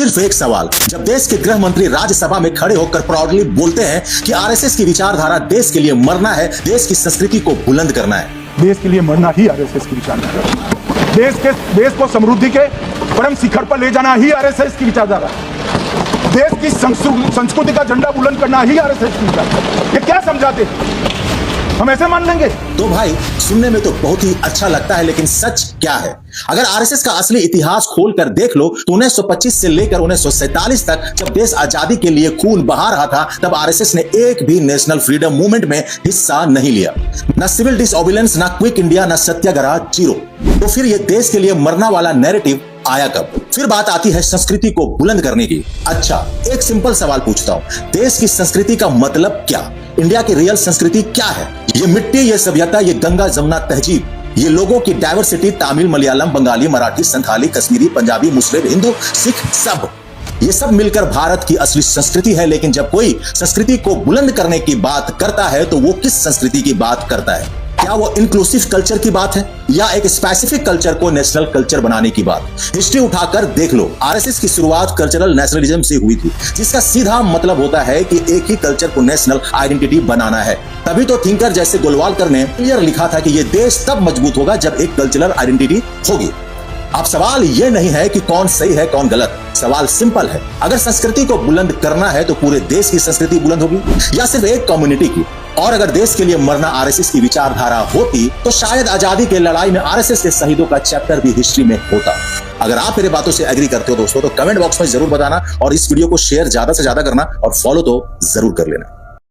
सिर्फ एक सवाल, जब देश के गृह मंत्री राज्यसभा में खड़े होकर प्राउडली बोलते हैं कि आरएसएस की विचारधारा देश के लिए मरना है, देश की संस्कृति को बुलंद करना है। देश के लिए मरना ही आरएसएस की विचारधारा, देश को समृद्धि के परम शिखर पर ले जाना ही आरएसएस की विचारधारा, देश की संस्कृति का झंडा बुलंद करना ही आरएसएस की विचारधारा। ये क्या समझाते, हम ऐसे मान लेंगे? तो भाई सुनने में तो बहुत ही अच्छा लगता है, लेकिन सच क्या है? अगर आरएसएस का असली इतिहास खोलकर देख लो तो 1925 से लेकर 1947 तक जब देश आजादी के लिए खून बहा रहा था, तब आरएसएस ने एक भी नेशनल फ्रीडम मूवमेंट में हिस्सा नहीं लिया। न सिविल डिसओबीडियंस, न क्विक इंडिया, न सत्याग्रह, जीरो। तो फिर ये देश के लिए मरना वाला नैरेटिव आया कब? फिर बात आती है संस्कृति को बुलंद करने की। अच्छा, एक सिंपल सवाल पूछता हूं, देश की संस्कृति का मतलब क्या? इंडिया की रियल संस्कृति क्या है? ये मिट्टी, ये सभ्यता, ये गंगा जमुना तहजीब, ये लोगों की डाइवर्सिटी, तमिल, मलयालम, बंगाली, मराठी, संथाली, कश्मीरी, पंजाबी, मुस्लिम, हिंदू, सिख, सब ये सब मिलकर भारत की असली संस्कृति है। लेकिन जब कोई संस्कृति को बुलंद करने की बात करता है तो वो किस संस्कृति की बात करता है? क्या वो इंक्लूसिव कल्चर की बात है या एक स्पेसिफिक कल्चर को नेशनल कल्चर बनाने की बात? हिस्ट्री उठाकर देख लो, आरएसएस की शुरुआत कल्चरल नेशनलिज्म से हुई थी, जिसका सीधा मतलब होता है कि एक ही कल्चर को नेशनल आइडेंटिटी बनाना है। तभी तो थिंकर जैसे गोलवालकर ने क्लियर लिखा था कि ये देश तब मजबूत होगा जब एक कल्चरल आइडेंटिटी होगी। अब सवाल ये नहीं है कि कौन सही है कौन गलत, सवाल सिंपल है, अगर संस्कृति को बुलंद करना है तो पूरे देश की संस्कृति बुलंद होगी या सिर्फ एक कम्युनिटी की? और अगर देश के लिए मरना आरएसएस की विचारधारा होती तो शायद आजादी की लड़ाई में आरएसएस के शहीदों का चैप्टर भी हिस्ट्री में होता। अगर आप मेरे बातों से एग्री करते हो दोस्तों तो कमेंट बॉक्स में जरूर बताना और इस वीडियो को शेयर ज्यादा से ज्यादा करना और फॉलो तो जरूर कर लेना।